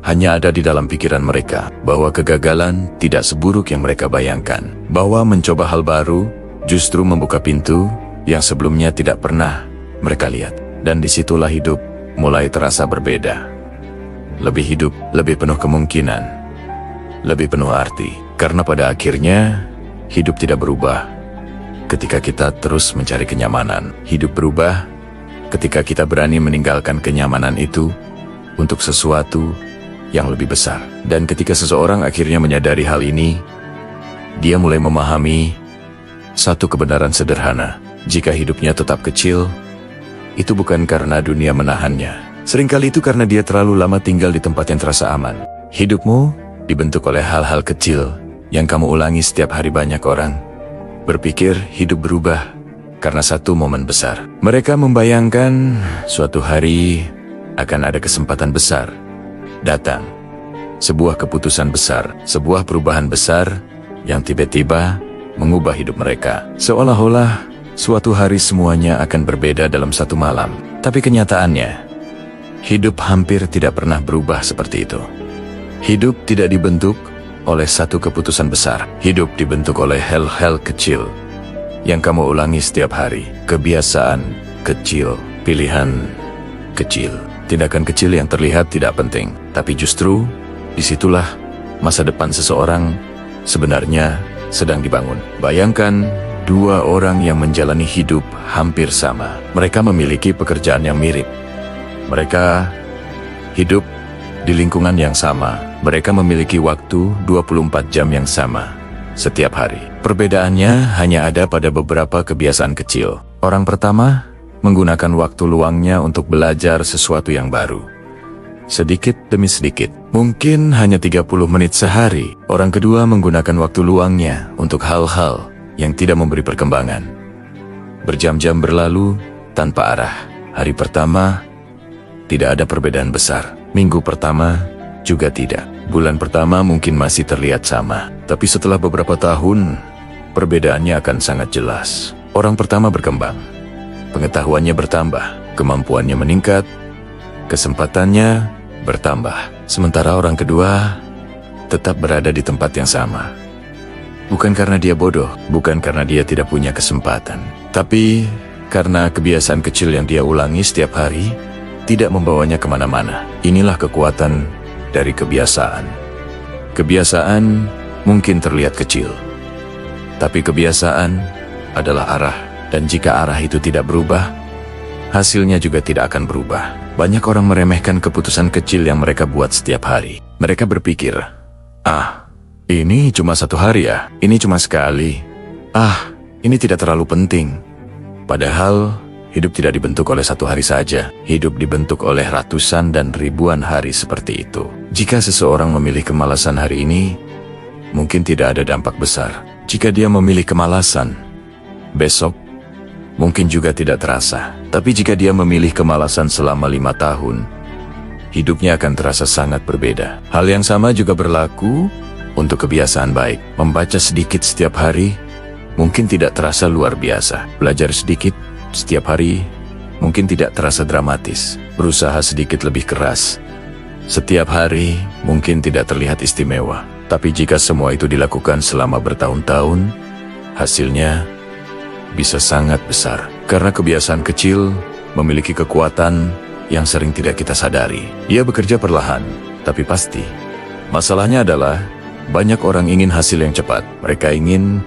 hanya ada di dalam pikiran mereka, bahwa kegagalan tidak seburuk yang mereka bayangkan, bahwa mencoba hal baru justru membuka pintu yang sebelumnya tidak pernah mereka lihat. Dan disitulah hidup mulai terasa berbeda. Lebih hidup, lebih penuh kemungkinan, lebih penuh arti. Karena pada akhirnya, hidup tidak berubah ketika kita terus mencari kenyamanan. Hidup berubah ketika kita berani meninggalkan kenyamanan itu untuk sesuatu yang lebih besar. Dan ketika seseorang akhirnya menyadari hal ini, dia mulai memahami satu kebenaran sederhana. Jika hidupnya tetap kecil, itu bukan karena dunia menahannya. Seringkali itu karena dia terlalu lama tinggal di tempat yang terasa aman. Hidupmu dibentuk oleh hal-hal kecil yang kamu ulangi setiap hari. Banyak orang berpikir hidup berubah karena satu momen besar. Mereka membayangkan suatu hari akan ada kesempatan besar datang, sebuah keputusan besar, sebuah perubahan besar yang tiba-tiba mengubah hidup mereka. Seolah-olah suatu hari semuanya akan berbeda dalam satu malam. Tapi kenyataannya, hidup hampir tidak pernah berubah seperti itu. Hidup tidak dibentuk oleh satu keputusan besar. Hidup dibentuk oleh hal-hal kecil yang kamu ulangi setiap hari. Kebiasaan kecil, pilihan kecil, tindakan kecil yang terlihat tidak penting, tapi justru disitulah masa depan seseorang sebenarnya sedang dibangun. Bayangkan dua orang yang menjalani hidup hampir sama. Mereka memiliki pekerjaan yang mirip. Mereka hidup di lingkungan yang sama. Mereka memiliki waktu 24 jam yang sama setiap hari. Perbedaannya hanya ada pada beberapa kebiasaan kecil. Orang pertama menggunakan waktu luangnya untuk belajar sesuatu yang baru. Sedikit demi sedikit, mungkin hanya 30 menit sehari. Orang kedua menggunakan waktu luangnya untuk hal-hal yang tidak memberi perkembangan. Berjam-jam berlalu tanpa arah. Hari pertama, tidak ada perbedaan besar. Minggu pertama, juga tidak. Bulan pertama mungkin masih terlihat sama. Tapi setelah beberapa tahun, perbedaannya akan sangat jelas. Orang pertama berkembang. Pengetahuannya bertambah, kemampuannya meningkat, kesempatannya bertambah. Sementara orang kedua tetap berada di tempat yang sama. Bukan karena dia bodoh, bukan karena dia tidak punya kesempatan, tapi karena kebiasaan kecil yang dia ulangi setiap hari tidak membawanya kemana-mana. Inilah kekuatan dari kebiasaan. Kebiasaan mungkin terlihat kecil. Tapi kebiasaan adalah arah, dan jika arah itu tidak berubah, hasilnya juga tidak akan berubah. Banyak orang meremehkan keputusan kecil yang mereka buat setiap hari. Mereka berpikir, ini cuma 1 hari ya, ini cuma sekali. Ini tidak terlalu penting. Padahal, hidup tidak dibentuk oleh 1 hari saja. Hidup dibentuk oleh ratusan dan ribuan hari seperti itu. Jika seseorang memilih kemalasan hari ini, mungkin tidak ada dampak besar. Jika dia memilih kemalasan, besok mungkin juga tidak terasa. Tapi jika dia memilih kemalasan selama 5 tahun, hidupnya akan terasa sangat berbeda. Hal yang sama juga berlaku untuk kebiasaan baik. Membaca sedikit setiap hari mungkin tidak terasa luar biasa. Belajar sedikit setiap hari mungkin tidak terasa dramatis. Berusaha sedikit lebih keras setiap hari mungkin tidak terlihat istimewa. Tapi jika semua itu dilakukan selama bertahun-tahun, hasilnya bisa sangat besar. Karena kebiasaan kecil memiliki kekuatan yang sering tidak kita sadari. Ia bekerja perlahan, tapi pasti. Masalahnya adalah, banyak orang ingin hasil yang cepat. Mereka ingin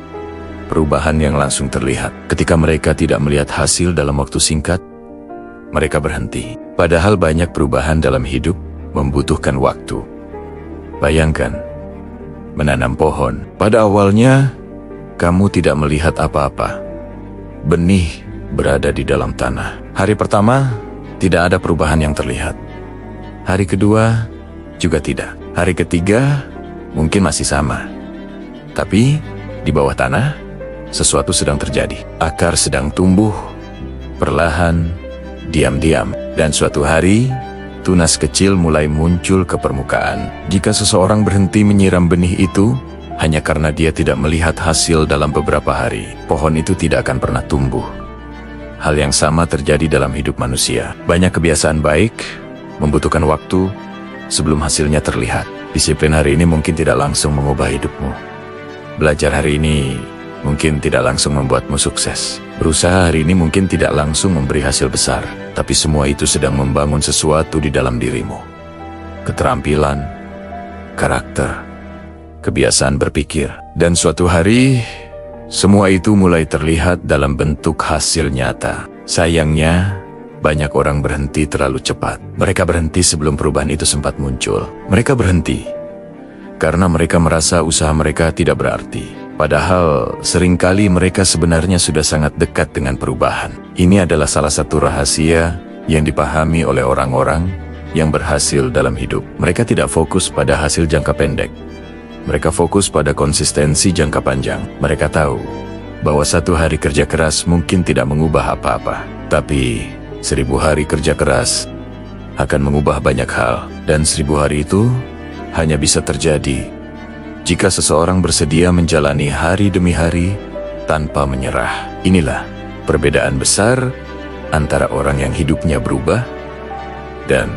perubahan yang langsung terlihat. Ketika mereka tidak melihat hasil dalam waktu singkat, mereka berhenti. Padahal banyak perubahan dalam hidup membutuhkan waktu. Bayangkan, menanam pohon. Pada awalnya, kamu tidak melihat apa-apa. Benih berada di dalam tanah. Hari pertama, tidak ada perubahan yang terlihat. Hari kedua, juga tidak. Hari ketiga, mungkin masih sama. Tapi, di bawah tanah, sesuatu sedang terjadi. Akar sedang tumbuh, perlahan, diam-diam. Dan suatu hari, tunas kecil mulai muncul ke permukaan. Jika seseorang berhenti menyiram benih itu, hanya karena dia tidak melihat hasil dalam beberapa hari, pohon itu tidak akan pernah tumbuh. Hal yang sama terjadi dalam hidup manusia. Banyak kebiasaan baik membutuhkan waktu sebelum hasilnya terlihat. Disiplin hari ini mungkin tidak langsung mengubah hidupmu. Belajar hari ini mungkin tidak langsung membuatmu sukses. Berusaha hari ini mungkin tidak langsung memberi hasil besar, tapi semua itu sedang membangun sesuatu di dalam dirimu. Keterampilan, karakter, kebiasaan berpikir, dan suatu hari, semua itu mulai terlihat dalam bentuk hasil nyata. Sayangnya, banyak orang berhenti terlalu cepat. Mereka berhenti sebelum perubahan itu sempat muncul. Mereka berhenti karena mereka merasa usaha mereka tidak berarti. Padahal, seringkali mereka sebenarnya sudah sangat dekat dengan perubahan. Ini adalah salah satu rahasia yang dipahami oleh orang-orang yang berhasil dalam hidup. Mereka tidak fokus pada hasil jangka pendek. Mereka fokus pada konsistensi jangka panjang. Mereka tahu bahwa 1 hari kerja keras mungkin tidak mengubah apa-apa. Tapi, 1000 hari kerja keras akan mengubah banyak hal. Dan 1000 hari itu hanya bisa terjadi jika seseorang bersedia menjalani hari demi hari tanpa menyerah. Inilah perbedaan besar antara orang yang hidupnya berubah dan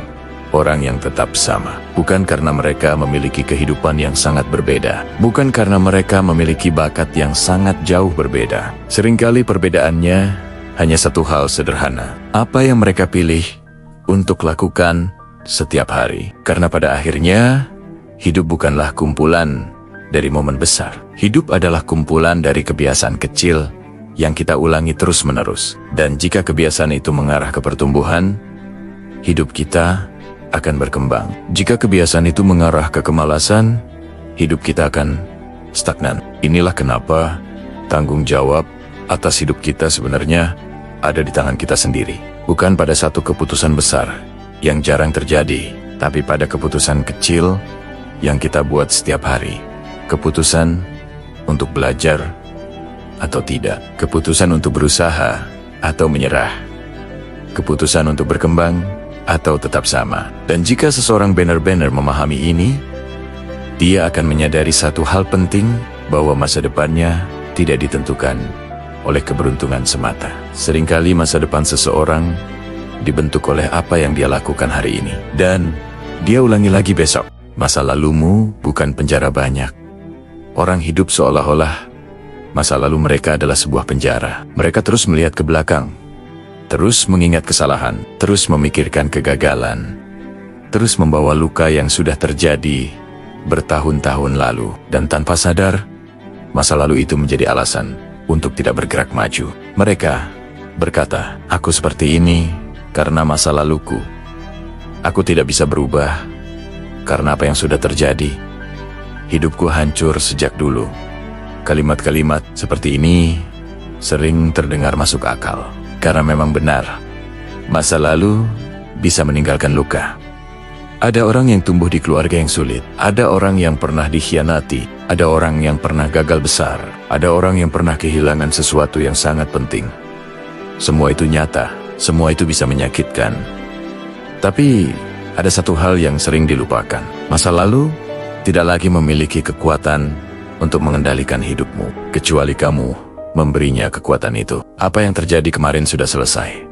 orang yang tetap sama. Bukan karena mereka memiliki kehidupan yang sangat berbeda. Bukan karena mereka memiliki bakat yang sangat jauh berbeda. Seringkali perbedaannya hanya satu hal sederhana. Apa yang mereka pilih untuk lakukan setiap hari. Karena pada akhirnya, hidup bukanlah kumpulan dari momen besar. Hidup adalah kumpulan dari kebiasaan kecil yang kita ulangi terus-menerus. Dan jika kebiasaan itu mengarah ke pertumbuhan, hidup kita akan berkembang. Jika kebiasaan itu mengarah ke kemalasan, hidup kita akan stagnan. Inilah kenapa tanggung jawab atas hidup kita sebenarnya ada di tangan kita sendiri. Bukan pada satu keputusan besar yang jarang terjadi, tapi pada keputusan kecil yang kita buat setiap hari. Keputusan untuk belajar atau tidak. Keputusan untuk berusaha atau menyerah. Keputusan untuk berkembang atau tetap sama. Dan jika seseorang benar-benar memahami ini, dia akan menyadari satu hal penting, bahwa masa depannya tidak ditentukan oleh keberuntungan semata. Seringkali masa depan seseorang dibentuk oleh apa yang dia lakukan hari ini. Dan dia ulangi lagi besok. Masa lalumu bukan penjara banyak. Orang hidup seolah-olah masa lalu mereka adalah sebuah penjara. Mereka terus melihat ke belakang, terus mengingat kesalahan, terus memikirkan kegagalan, terus membawa luka yang sudah terjadi bertahun-tahun lalu, dan tanpa sadar, masa lalu itu menjadi alasan untuk tidak bergerak maju. Mereka berkata, "Aku seperti ini karena masa laluku. Aku tidak bisa berubah karena apa yang sudah terjadi. Hidupku hancur sejak dulu." Kalimat-kalimat seperti ini sering terdengar masuk akal, karena memang benar, masa lalu bisa meninggalkan luka. Ada orang yang tumbuh di keluarga yang sulit, ada orang yang pernah dikhianati, ada orang yang pernah gagal besar, ada orang yang pernah kehilangan sesuatu yang sangat penting. Semua itu nyata, semua itu bisa menyakitkan. Tapi ada satu hal yang sering dilupakan. Masa lalu tidak lagi memiliki kekuatan untuk mengendalikan hidupmu, kecuali kamu memberinya kekuatan itu. Apa yang terjadi kemarin sudah selesai.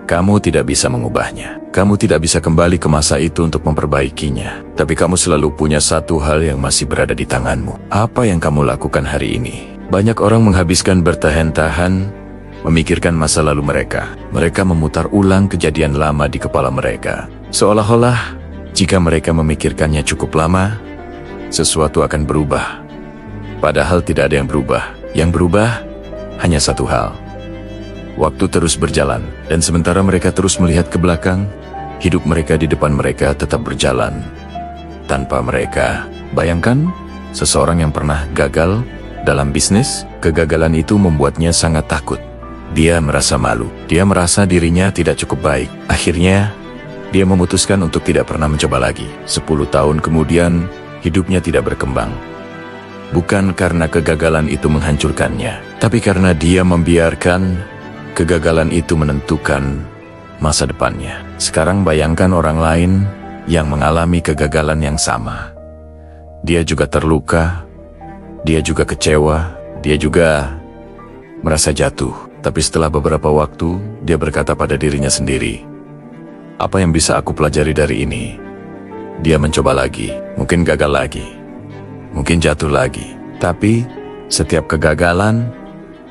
Kamu tidak bisa mengubahnya. Kamu tidak bisa kembali ke masa itu untuk memperbaikinya. Tapi kamu selalu punya satu hal yang masih berada di tanganmu. Apa yang kamu lakukan hari ini? Banyak orang menghabiskan bertahan-tahan memikirkan masa lalu mereka. Mereka memutar ulang kejadian lama di kepala mereka. Seolah-olah jika mereka memikirkannya cukup lama, sesuatu akan berubah. Padahal tidak ada yang berubah. Yang berubah hanya satu hal. Waktu terus berjalan, dan sementara mereka terus melihat ke belakang, hidup mereka di depan mereka tetap berjalan tanpa mereka. Bayangkan, seseorang yang pernah gagal dalam bisnis, kegagalan itu membuatnya sangat takut. Dia merasa malu, dia merasa dirinya tidak cukup baik. Akhirnya, dia memutuskan untuk tidak pernah mencoba lagi. 10 tahun kemudian, hidupnya tidak berkembang. Bukan karena kegagalan itu menghancurkannya, tapi karena dia membiarkan kegagalan itu menentukan masa depannya. Sekarang bayangkan orang lain yang mengalami kegagalan yang sama. Dia juga terluka, dia juga kecewa, dia juga merasa jatuh. Tapi setelah beberapa waktu, dia berkata pada dirinya sendiri, "Apa yang bisa aku pelajari dari ini?" Dia mencoba lagi, mungkin gagal lagi, mungkin jatuh lagi. Tapi setiap kegagalan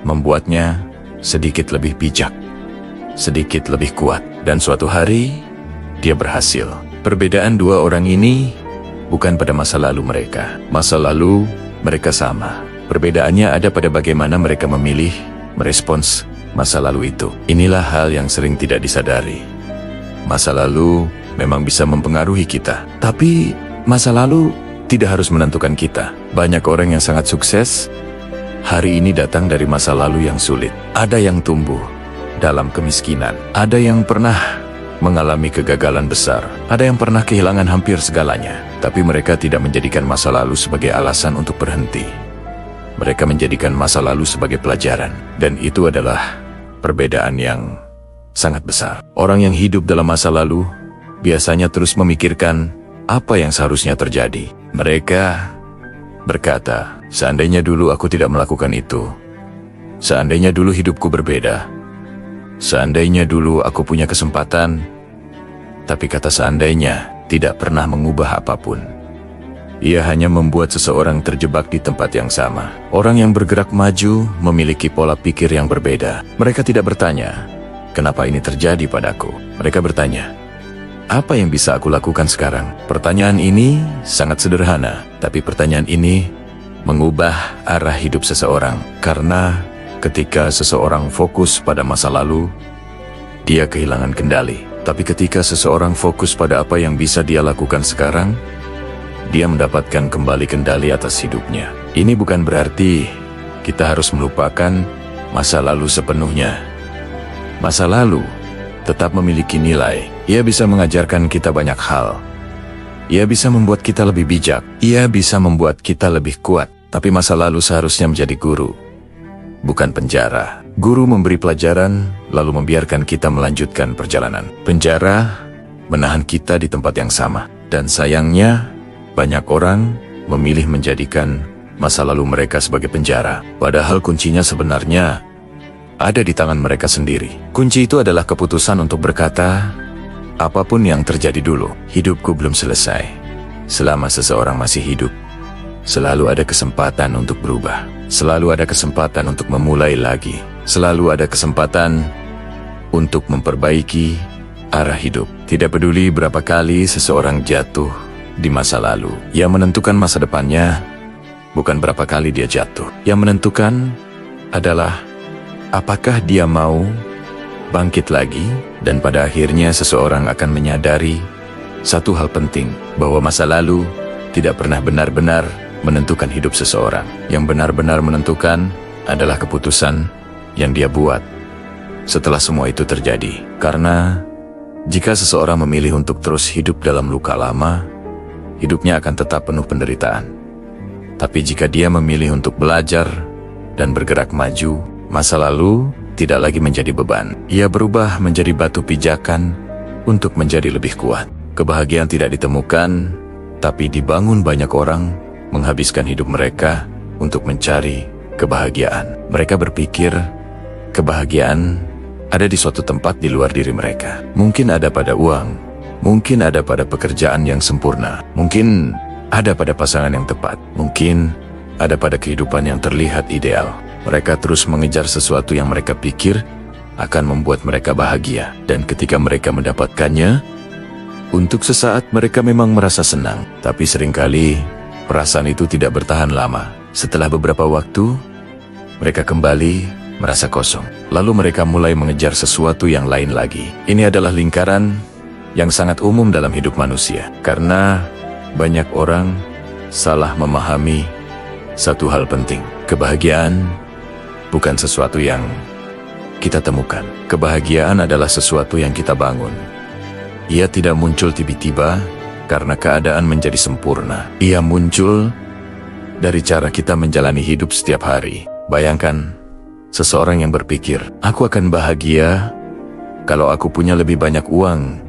membuatnya sedikit lebih bijak, sedikit lebih kuat, dan suatu hari dia berhasil. Perbedaan dua orang ini bukan pada masa lalu mereka. Masa lalu mereka sama. Perbedaannya ada pada bagaimana mereka memilih merespons masa lalu itu. Inilah hal yang sering tidak disadari. Masa lalu memang bisa mempengaruhi kita, tapi masa lalu tidak harus menentukan kita. Banyak orang yang sangat sukses hari ini datang dari masa lalu yang sulit. Ada yang tumbuh dalam kemiskinan, ada yang pernah mengalami kegagalan besar, ada yang pernah kehilangan hampir segalanya. Tapi mereka tidak menjadikan masa lalu sebagai alasan untuk berhenti. Mereka menjadikan masa lalu sebagai pelajaran, dan itu adalah perbedaan yang sangat besar. Orang yang hidup dalam masa lalu biasanya terus memikirkan apa yang seharusnya terjadi. Mereka berkata, "Seandainya dulu aku tidak melakukan itu. Seandainya dulu hidupku berbeda. Seandainya dulu aku punya kesempatan." Tapi kata seandainya tidak pernah mengubah apapun. Ia hanya membuat seseorang terjebak di tempat yang sama. Orang yang bergerak maju memiliki pola pikir yang berbeda. Mereka tidak bertanya, "Kenapa ini terjadi padaku?" Mereka bertanya, "Apa yang bisa aku lakukan sekarang?" Pertanyaan ini sangat sederhana, tapi pertanyaan ini mengubah arah hidup seseorang. Karena ketika seseorang fokus pada masa lalu, dia kehilangan kendali. Tapi ketika seseorang fokus pada apa yang bisa dia lakukan sekarang, dia mendapatkan kembali kendali atas hidupnya. Ini bukan berarti kita harus melupakan masa lalu sepenuhnya. Masa lalu tetap memiliki nilai. Ia bisa mengajarkan kita banyak hal. Ia bisa membuat kita lebih bijak. Ia bisa membuat kita lebih kuat. Tapi masa lalu seharusnya menjadi guru, bukan penjara. Guru memberi pelajaran, lalu membiarkan kita melanjutkan perjalanan. Penjara menahan kita di tempat yang sama. Dan sayangnya, banyak orang memilih menjadikan masa lalu mereka sebagai penjara. Padahal kuncinya sebenarnya ada di tangan mereka sendiri. Kunci itu adalah keputusan untuk berkata, apapun yang terjadi dulu, hidupku belum selesai. Selama seseorang masih hidup, selalu ada kesempatan untuk berubah. Selalu ada kesempatan untuk memulai lagi. Selalu ada kesempatan untuk memperbaiki arah hidup. Tidak peduli berapa kali seseorang jatuh di masa lalu. Yang menentukan masa depannya bukan berapa kali dia jatuh. Yang menentukan adalah apakah dia mau bangkit lagi. Dan pada akhirnya seseorang akan menyadari satu hal penting, bahwa masa lalu tidak pernah benar-benar menentukan hidup seseorang. Yang benar-benar menentukan adalah keputusan yang dia buat setelah semua itu terjadi. Karena jika seseorang memilih untuk terus hidup dalam luka lama, hidupnya akan tetap penuh penderitaan. Tapi jika dia memilih untuk belajar dan bergerak maju, masa lalu tidak lagi menjadi beban. Ia berubah menjadi batu pijakan untuk menjadi lebih kuat. Kebahagiaan tidak ditemukan, tapi dibangun. Banyak orang menghabiskan hidup mereka untuk mencari kebahagiaan. Mereka berpikir kebahagiaan ada di suatu tempat di luar diri mereka. Mungkin ada pada uang, mungkin ada pada pekerjaan yang sempurna, mungkin ada pada pasangan yang tepat, mungkin ada pada kehidupan yang terlihat ideal. Mereka terus mengejar sesuatu yang mereka pikir akan membuat mereka bahagia. Dan ketika mereka mendapatkannya, untuk sesaat mereka memang merasa senang. Tapi seringkali perasaan itu tidak bertahan lama. Setelah beberapa waktu, mereka kembali merasa kosong. Lalu mereka mulai mengejar sesuatu yang lain lagi. Ini adalah lingkaran yang sangat umum dalam hidup manusia. Karena banyak orang salah memahami satu hal penting. Kebahagiaan bukan sesuatu yang kita temukan. Kebahagiaan adalah sesuatu yang kita bangun. Ia tidak muncul tiba-tiba karena keadaan menjadi sempurna. Ia muncul dari cara kita menjalani hidup setiap hari. Bayangkan seseorang yang berpikir, aku akan bahagia kalau aku punya lebih banyak uang.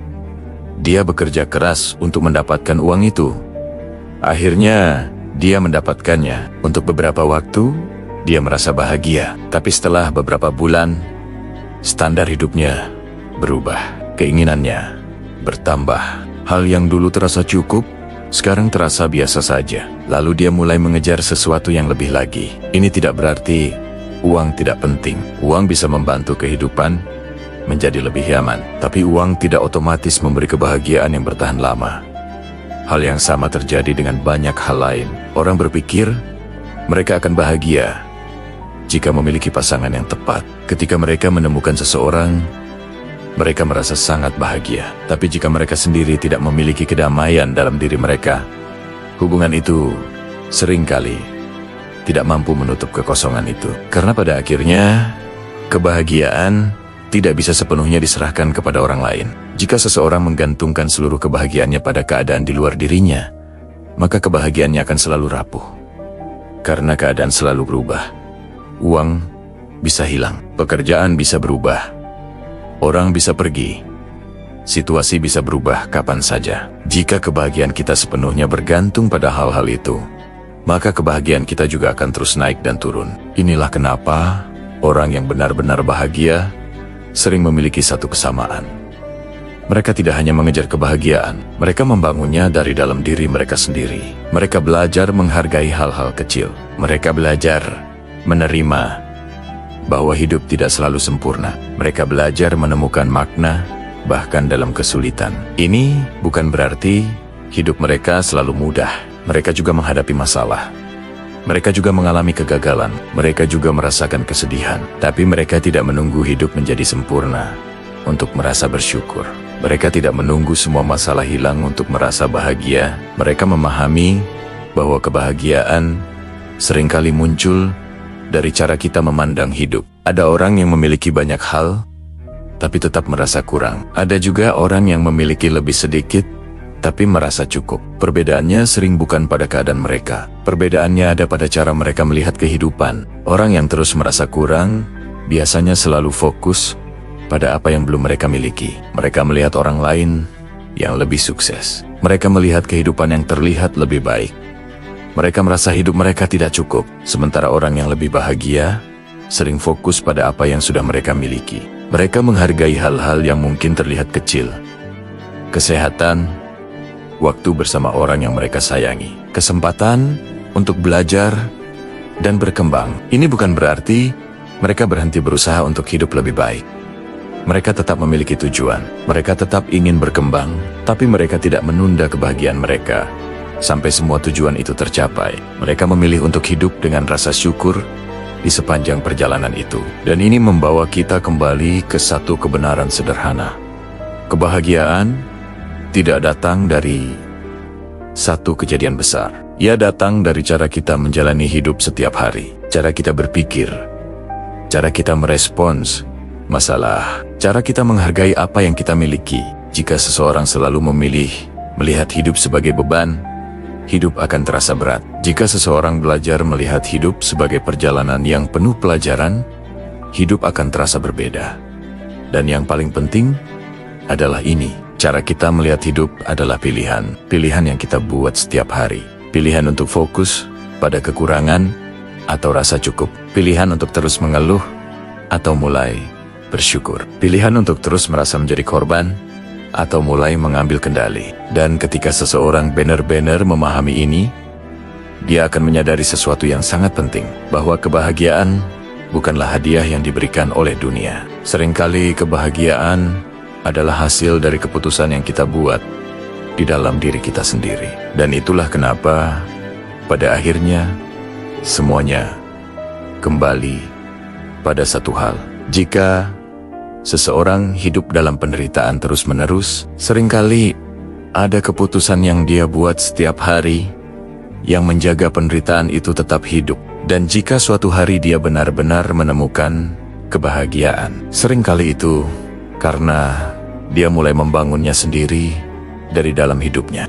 Dia bekerja keras untuk mendapatkan uang itu. Akhirnya dia mendapatkannya. Untuk beberapa waktu dia merasa bahagia. Tapi setelah beberapa bulan, standar hidupnya berubah. Keinginannya bertambah. Hal yang dulu terasa cukup, sekarang terasa biasa saja. Lalu dia mulai mengejar sesuatu yang lebih lagi. Ini tidak berarti uang tidak penting. Uang bisa membantu kehidupan menjadi lebih nyaman. Tapi uang tidak otomatis memberi kebahagiaan yang bertahan lama. Hal yang sama terjadi dengan banyak hal lain. Orang berpikir mereka akan bahagia jika memiliki pasangan yang tepat. Ketika mereka menemukan seseorang, mereka merasa sangat bahagia. Tapi jika mereka sendiri tidak memiliki kedamaian dalam diri mereka, hubungan itu seringkali tidak mampu menutup kekosongan itu. Karena pada akhirnya, kebahagiaan tidak bisa sepenuhnya diserahkan kepada orang lain. Jika seseorang menggantungkan seluruh kebahagiaannya pada keadaan di luar dirinya, maka kebahagiaannya akan selalu rapuh. Karena keadaan selalu berubah. Uang bisa hilang, pekerjaan bisa berubah, orang bisa pergi, situasi bisa berubah kapan saja. Jika kebahagiaan kita sepenuhnya bergantung pada hal-hal itu, maka kebahagiaan kita juga akan terus naik dan turun. Inilah kenapa orang yang benar-benar bahagia sering memiliki satu kesamaan. Mereka tidak hanya mengejar kebahagiaan, mereka membangunnya dari dalam diri mereka sendiri. Mereka belajar menghargai hal-hal kecil. Mereka belajar menerima bahwa hidup tidak selalu sempurna. Mereka belajar menemukan makna bahkan dalam kesulitan. Ini bukan berarti hidup mereka selalu mudah. Mereka juga menghadapi masalah. Mereka juga mengalami kegagalan. Mereka juga merasakan kesedihan. Tapi mereka tidak menunggu hidup menjadi sempurna untuk merasa bersyukur. Mereka tidak menunggu semua masalah hilang untuk merasa bahagia. Mereka memahami bahwa kebahagiaan seringkali muncul dari cara kita memandang hidup. Ada orang yang memiliki banyak hal, tapi tetap merasa kurang. Ada juga orang yang memiliki lebih sedikit, tapi merasa cukup. Perbedaannya sering bukan pada keadaan mereka. Perbedaannya ada pada cara mereka melihat kehidupan. Orang yang terus merasa kurang, biasanya selalu fokus pada apa yang belum mereka miliki. Mereka melihat orang lain yang lebih sukses. Mereka melihat kehidupan yang terlihat lebih baik. Mereka merasa hidup mereka tidak cukup, sementara orang yang lebih bahagia sering fokus pada apa yang sudah mereka miliki. Mereka menghargai hal-hal yang mungkin terlihat kecil. Kesehatan, waktu bersama orang yang mereka sayangi, kesempatan untuk belajar dan berkembang. Ini bukan berarti mereka berhenti berusaha untuk hidup lebih baik. Mereka tetap memiliki tujuan. Mereka tetap ingin berkembang, tapi mereka tidak menunda kebahagiaan mereka sampai semua tujuan itu tercapai. Mereka memilih untuk hidup dengan rasa syukur di sepanjang perjalanan itu. Dan ini membawa kita kembali ke satu kebenaran sederhana. Kebahagiaan tidak datang dari satu kejadian besar. Ia datang dari cara kita menjalani hidup setiap hari, cara kita berpikir, cara kita merespons masalah, cara kita menghargai apa yang kita miliki. Jika seseorang selalu memilih melihat hidup sebagai beban, hidup akan terasa berat. Jika seseorang belajar melihat hidup sebagai perjalanan yang penuh pelajaran, hidup akan terasa berbeda. Dan yang paling penting adalah ini, cara kita melihat hidup adalah pilihan. Pilihan yang kita buat setiap hari. Pilihan untuk fokus pada kekurangan atau rasa cukup. Pilihan untuk terus mengeluh atau mulai bersyukur. Pilihan untuk terus merasa menjadi korban atau mulai mengambil kendali. Dan ketika seseorang benar-benar memahami ini, dia akan menyadari sesuatu yang sangat penting, bahwa kebahagiaan bukanlah hadiah yang diberikan oleh dunia. Seringkali kebahagiaan adalah hasil dari keputusan yang kita buat di dalam diri kita sendiri. Dan itulah kenapa pada akhirnya semuanya kembali pada satu hal. Jika seseorang hidup dalam penderitaan terus-menerus, seringkali ada keputusan yang dia buat setiap hari yang menjaga penderitaan itu tetap hidup. Dan jika suatu hari dia benar-benar menemukan kebahagiaan, seringkali itu karena dia mulai membangunnya sendiri dari dalam hidupnya.